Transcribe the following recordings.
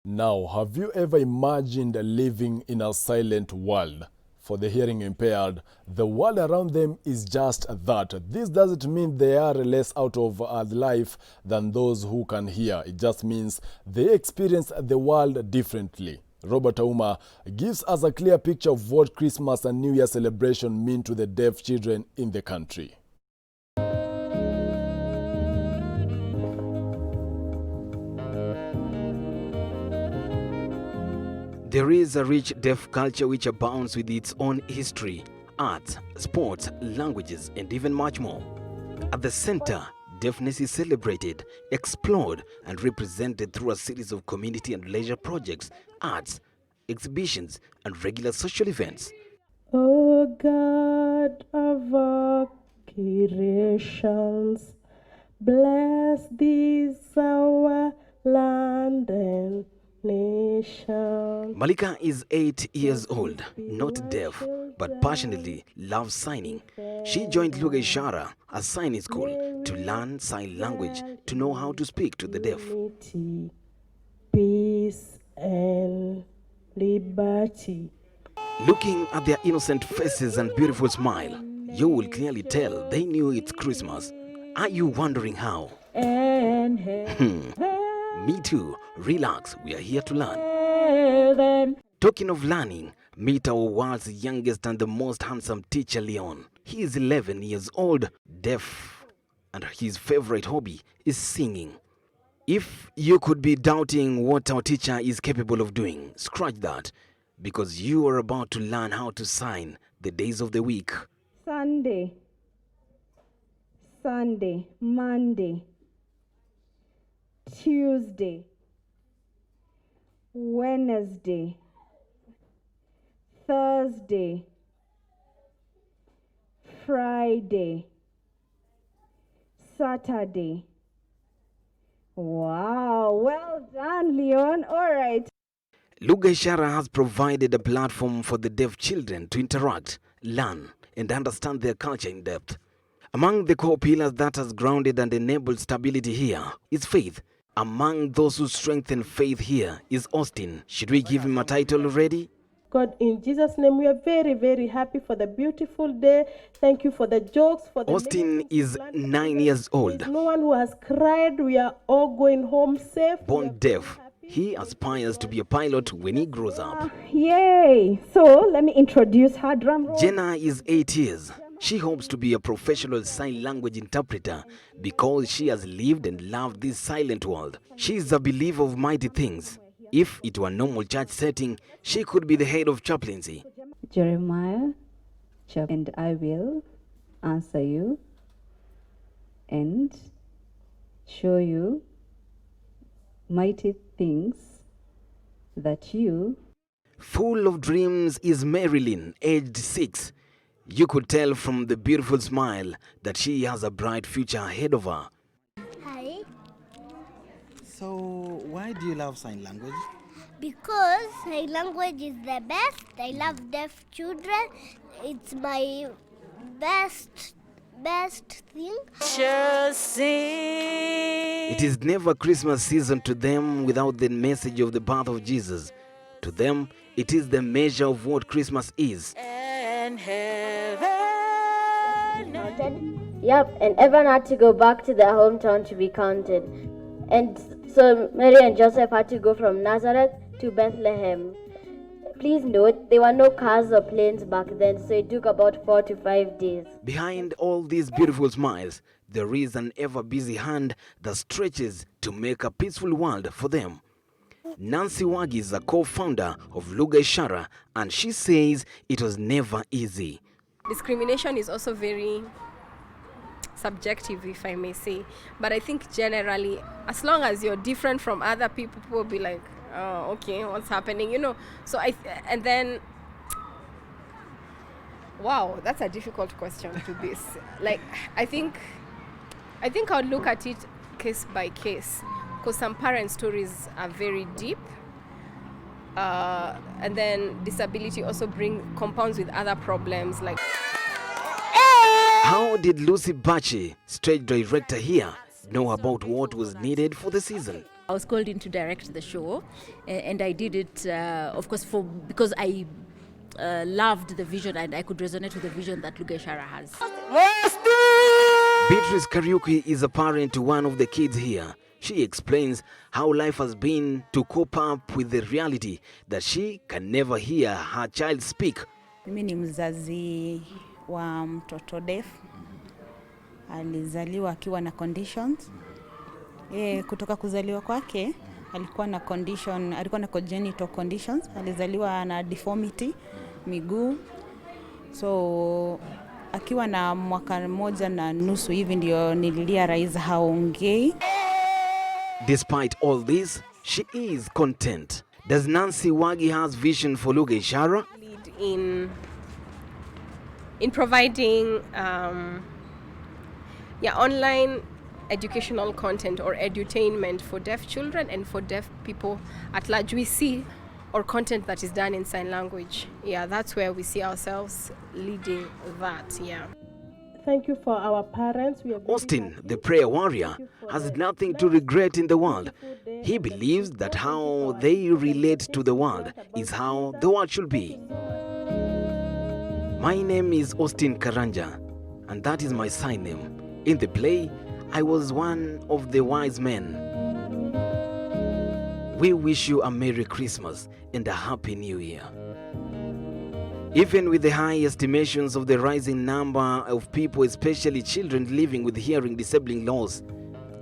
Now, have you ever imagined living in a silent world? For the hearing impaired, the world around them is just that. This doesn't mean they are less out of life than those who can hear. It just means they experience the world differently. Robert Auma gives us a clear picture of what Christmas and New Year celebration mean to the deaf children in the country. There is a rich deaf culture which abounds with its own history, arts, sports, languages, and even much more. At the center, deafness is celebrated, explored, and represented through a series of community and leisure projects, arts, exhibitions, and regular social events. O God of all creations, bless this our land and nation. Malika is 8 years old, not deaf, but passionately loves signing. She joined Lugha Ishara, a signing school, to learn sign language, to know how to speak to the deaf. Unity, peace, and liberty. Looking at their innocent faces and beautiful smile, you will clearly tell they knew it's Christmas. Are you wondering how? Me too. Relax, we are here to learn. Talking of learning, meet our world's youngest and the most handsome teacher, Leon. He is 11 years old, deaf, and his favorite hobby is singing. If you could be doubting what our teacher is capable of doing, scratch that, because you are about to learn how to sign the days of the week. Sunday, Monday, Tuesday, Wednesday, Thursday, Friday, Saturday. Wow, well done, Leon. All right. Lugha Ishara has provided a platform for the deaf children to interact, learn, and understand their culture in depth. Among the core pillars that has grounded and enabled stability here is faith. Among those who strengthen faith here is Austin. Should we give him a title already? God, in Jesus' name, we are very, very happy for the beautiful day. Thank you for the jokes. Austin is 9 years old. There's no one who has cried. We are all going home safe. Born deaf, he aspires to be a pilot when he grows up. Yay! So, let me introduce her. Drum roll. Jenna is 8 years. She hopes to be a professional sign language interpreter because she has lived and loved this silent world. She is a believer of mighty things. If it were a normal church setting, she could be the head of chaplaincy. Jeremiah, and I will answer you and show you mighty things that you. Full of dreams is Marilyn, aged 6. You could tell from the beautiful smile that she has a bright future ahead of her. Hi, So, why do you love sign language? because sign language is the best. I love deaf children. It's my best thing. It is never Christmas season to them without the message of the birth of Jesus. To them, it is the measure of what Christmas is. Yep, and everyone had to go back to their hometown to be counted. And so Mary and Joseph had to go from Nazareth to Bethlehem. Please note, there were no cars or planes back then, so it took about 4 to 5 days. Behind all these beautiful smiles, there is an ever-busy hand that stretches to make a peaceful world for them. Nancy Wagi is a co-founder of Lugha Ishara, and she says it was never easy. Discrimination is also very subjective, if I may say. But I think generally, as long as you're different from other people, people will be like, oh, okay, what's happening, you know? So and then, wow, that's a difficult question to be. Like, I think I would look at it case by case, because some parent stories are very deep. And then disability also compounds with other problems like. How did Lucy Bache, stage director here, know about what was needed for the season? I was called in to direct the show, and I did it, of course, because I loved the vision and I could resonate with the vision that Lugha Ishara has. Beatrice Kariuki is a parent to one of the kids here. She explains how life has been to cope up with the reality that she can never hear her child speak. Mimi ni mzazi wa mtoto deaf. Alizaliwa akiwa na conditions. Kutoka kuzaliwa kwake alikuwa na congenital conditions. Alizaliwa na deformity miguu. So akiwa na mwaka mmoja na nusu hivi ndio nilirealize haongei. Despite all this, she is content. Does Nancy Wagi has vision for Lugha Ishara? In providing online educational content or edutainment for deaf children and for deaf people at large. We see our content that is done in sign language. Yeah, that's where we see ourselves leading that, yeah. Thank you for our parents. We are very Austin, happy. the prayer warrior, has nothing to regret in the world. He believes that how they relate to the world is how the world should be. My name is Austin Karanja, and that is my sign name. In the play, I was one of the wise men. We wish you a Merry Christmas and a Happy New Year. Even with the high estimations of the rising number of people, especially children living with hearing disabling loss,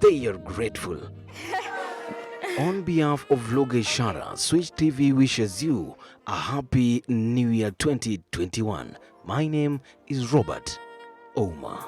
they are grateful. On behalf of Lugha Ishara, Switch TV wishes you a Happy New Year 2021. My name is Robert Oma.